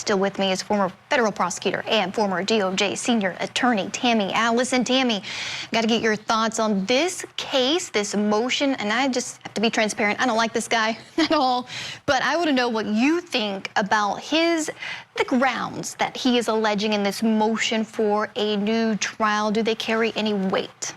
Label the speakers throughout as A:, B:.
A: Still with me is former federal prosecutor and former DOJ senior attorney Tammy Allison. Tammy, got to get your thoughts on this case, this motion, and I just have to be transparent. I don't like this guy at all, but I want to know what you think about the grounds that he is alleging in this motion for a new trial. Do they carry any weight?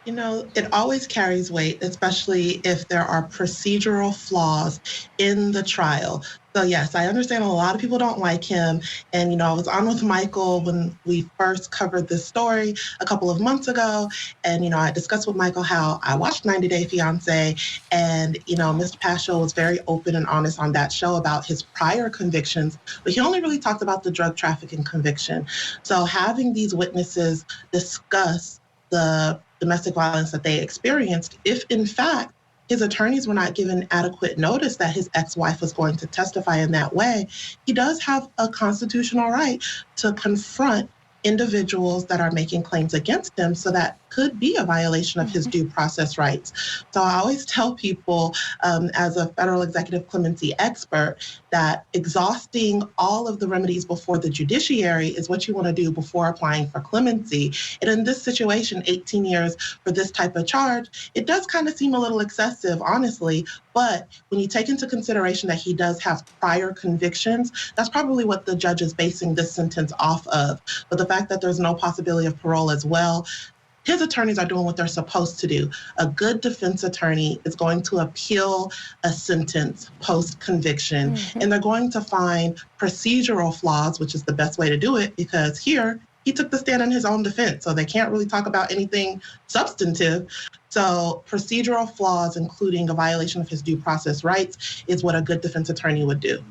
B: You know, it always carries weight, especially if there are procedural flaws in the trial. So yes, I understand a lot of people don't like him. And, you know, I was on with Michael when we first covered this story a couple of months ago. And, you know, I discussed with Michael how I watched 90 Day Fiancé. And, you know, Mr. Paschal was very open and honest on that show about his prior convictions, but he only really talked about the drug trafficking conviction. So having these witnesses discuss the domestic violence that they experienced, if in fact his attorneys were not given adequate notice that his ex-wife was going to testify in that way, he does have a constitutional right to confront individuals that are making claims against him. So that could be a violation of his due process rights. So I always tell people, as a federal executive clemency expert, that exhausting all of the remedies before the judiciary is what you want to do before applying for clemency. And in this situation, 18 years for this type of charge, it does kind of seem a little excessive, honestly. But when you take into consideration that he does have prior convictions, that's probably what the judge is basing this sentence off of. But the fact that there's no possibility of parole as well, his attorneys are doing what they're supposed to do. A good defense attorney is going to appeal a sentence post-conviction, and they're going to find procedural flaws, which is the best way to do it, because here he took the stand in his own defense, so they can't really talk about anything substantive. So procedural flaws, including a violation of his due process rights, is what a good defense attorney would do.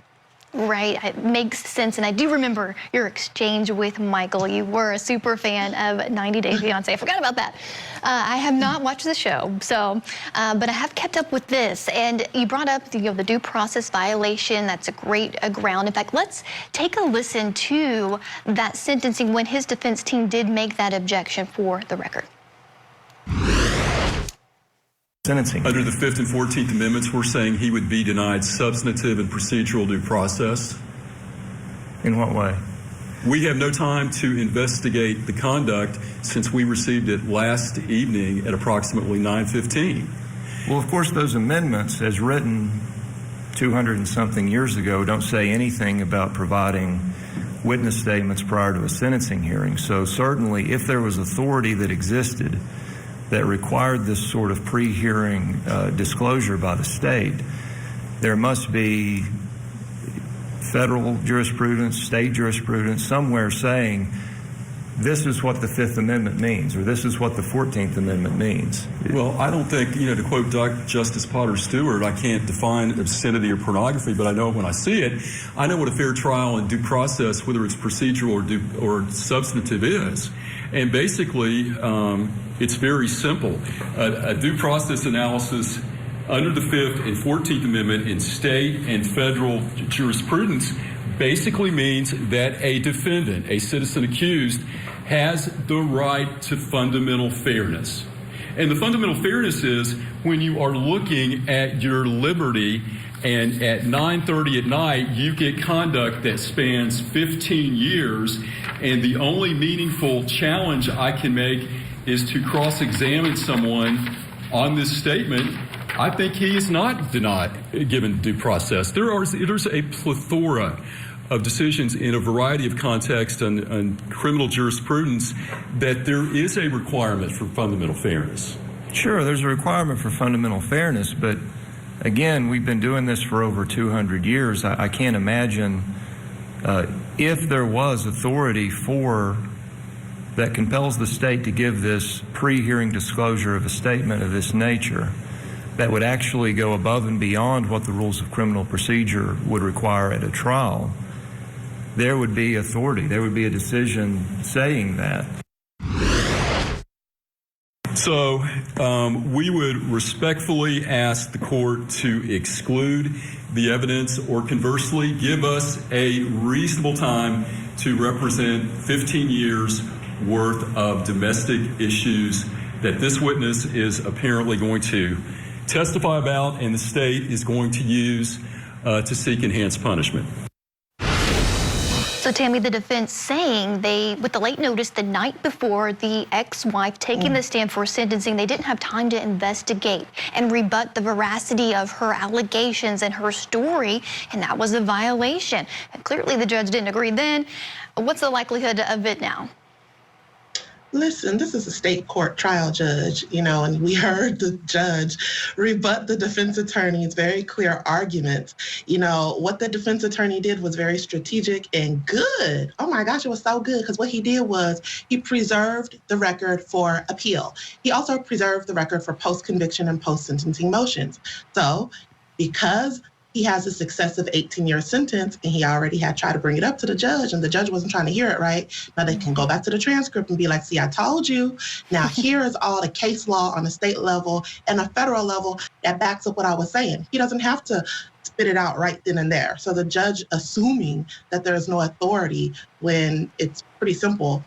A: Right, it makes sense. And I do remember your exchange with Michael. You were a super fan of 90 Day Fiancé. I forgot about that. I have not watched the show, so, but I have kept up with this. And you brought up the due process violation. That's a great ground. In fact, let's take a listen to that sentencing when his defense team did make that objection for the record.
C: Sentencing. Under the 5th and 14th Amendments, we're saying he would be denied substantive and procedural due process.
D: In what way?
C: We have no time to investigate the conduct since we received it last evening at approximately 9:15.
D: Well, of course, those amendments, as written 200 and something years ago, don't say anything about providing witness statements prior to a sentencing hearing. So certainly, if there was authority that existed that required this sort of pre-hearing disclosure by the state, there must be federal jurisprudence, state jurisprudence, somewhere saying this is what the 5th Amendment means, or this is what the 14th Amendment means.
C: Well, I don't think, to quote Justice Potter Stewart, I can't define obscenity or pornography, but I know it when I see it. I know what a fair trial and due process, whether it's procedural or substantive, is. And basically, it's very simple. A due process analysis under the 5th and 14th Amendment in state and federal jurisprudence basically means that a defendant, a citizen accused, has the right to fundamental fairness. And the fundamental fairness is when you are looking at your liberty and at 9:30 at night, you get conduct that spans 15 years, and the only meaningful challenge I can make is to cross-examine someone on this statement. I think he is not given due process. There's a plethora of decisions in a variety of contexts and criminal jurisprudence that there is a requirement for fundamental fairness.
D: Sure, there's a requirement for fundamental fairness, but again, we've been doing this for over 200 years. I can't imagine if there was authority that compels the state to give this pre-hearing disclosure of a statement of this nature that would actually go above and beyond what the rules of criminal procedure would require at a trial. There would be authority. There would be a decision saying that.
C: So we would respectfully ask the court to exclude the evidence or conversely give us a reasonable time to represent 15 years worth of domestic issues that this witness is apparently going to testify about and the state is going to use to seek enhanced punishment.
A: So Tammy, the defense saying with the late notice the night before the ex-wife taking the stand for sentencing, they didn't have time to investigate and rebut the veracity of her allegations and her story, and that was a violation. And clearly the judge didn't agree then. What's the likelihood of it now?
B: Listen, this is a state court trial judge, and we heard the judge rebut the defense attorney's very clear arguments. What the defense attorney did was very strategic and good. Oh my gosh, it was so good, because what he did was he preserved the record for appeal. He also preserved the record for post-conviction and post-sentencing motions. So because he has a successive 18-year sentence, and he already had tried to bring it up to the judge, and the judge wasn't trying to hear it, right? Now they can go back to the transcript and be like, see, I told you. Now here is all the case law on the state level and a federal level that backs up what I was saying. He doesn't have to spit it out right then and there. So the judge, assuming that there's no authority when it's pretty simple,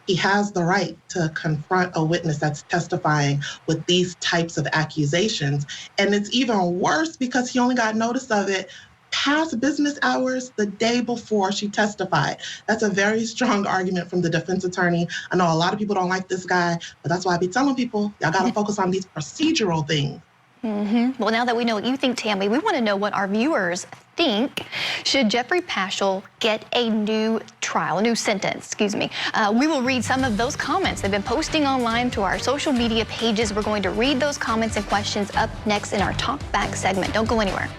B: he has the right to confront a witness that's testifying with these types of accusations. And it's even worse because he only got notice of it past business hours the day before she testified. That's a very strong argument from the defense attorney. I know a lot of people don't like this guy, but that's why I be telling people, y'all gotta focus on these procedural things.
A: Well, now that we know what you think, Tammy, we want to know what our viewers think. Should Jeffrey Paschal get a new trial, a new sentence, excuse me? We will read some of those comments they've been posting online to our social media pages. We're going to read those comments and questions up next in our Talk Back segment. Don't go anywhere.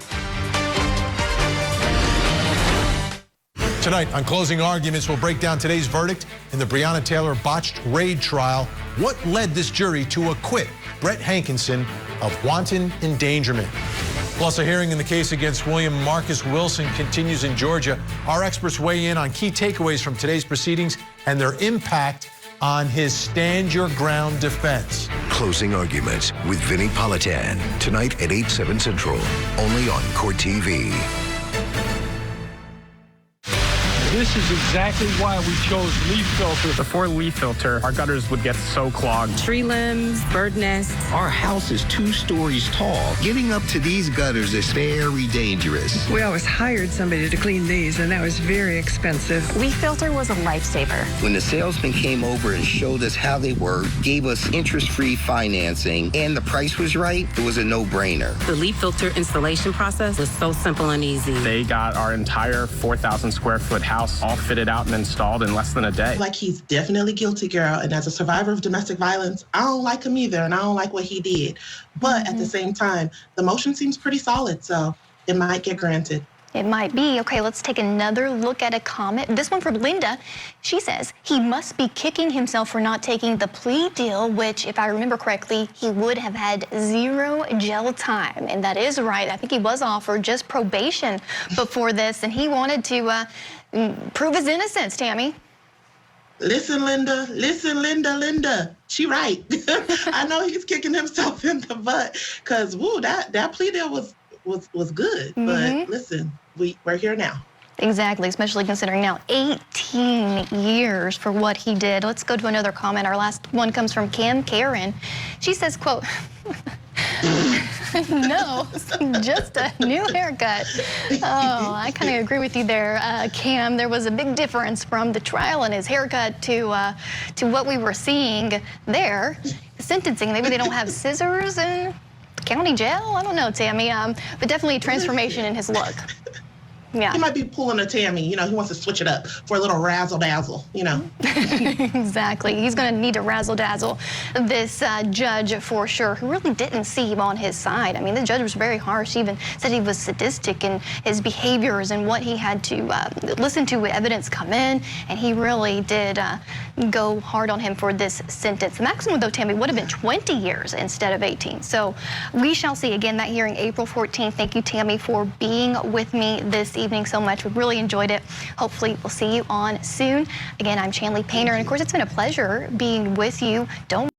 E: Tonight on Closing Arguments, we'll break down today's verdict in the Breonna Taylor botched raid trial. What led this jury to acquit Brett Hankinson of wanton endangerment? Plus, a hearing in the case against William Marcus Wilson continues in Georgia. Our experts weigh in on key takeaways from today's proceedings and their impact on his stand-your-ground defense.
F: Closing Arguments with Vinnie Politan, tonight at 8/7 Central, only on Court TV.
G: This is exactly why we chose leaf filter.
H: Before leaf filter, our gutters would get so clogged.
I: Tree limbs, bird nests.
J: Our house is 2 stories tall. Getting up to these gutters is very dangerous.
I: We always hired somebody to clean these, and that was very expensive.
K: Leaf filter was a lifesaver.
J: When the salesman came over and showed us how they work, gave us interest-free financing, and the price was right, it was a no-brainer.
K: The leaf filter installation process was so simple and easy.
H: They got our entire 4,000 square foot house all fitted out and installed in less than a day.
B: Like, he's definitely guilty, girl. And as a survivor of domestic violence, I don't like him either, and I don't like what he did. But at the same time, the motion seems pretty solid, so it might get granted.
A: It might be. Okay, let's take another look at a comment. This one from Linda. She says he must be kicking himself for not taking the plea deal, which, if I remember correctly, he would have had 0 jail time. And that is right. I think he was offered just probation before this, and he wanted to prove his innocence, Tammy.
B: Listen, Linda. Listen, Linda. She right. I know he's kicking himself in the butt because, woo, that plea deal was good. But listen, we're here now.
A: Exactly, especially considering now 18 years for what he did. Let's go to another comment. Our last one comes from Karen. She says, quote, no, just a new haircut. Oh, I kind of agree with you there, Cam. There was a big difference from the trial and his haircut to what we were seeing there. Sentencing, maybe they don't have scissors in county jail? I don't know, Tammy, but definitely a transformation in his look. Yeah.
B: He might be pulling a Tammy, he wants to switch it up for a little razzle-dazzle,
A: Exactly. He's going to need to razzle-dazzle this judge for sure, who really didn't see him on his side. I mean, the judge was very harsh. He even said he was sadistic in his behaviors and what he had to listen to with evidence come in, and he really did go hard on him for this sentence. The maximum, though, Tammy, would have been 20 years instead of 18. So we shall see. Again, that hearing April 14th. Thank you, Tammy, for being with me this evening so much. We really enjoyed it. Hopefully we'll see you on soon. Again, I'm Chanley Painter, and of course it's been a pleasure being with you. Don't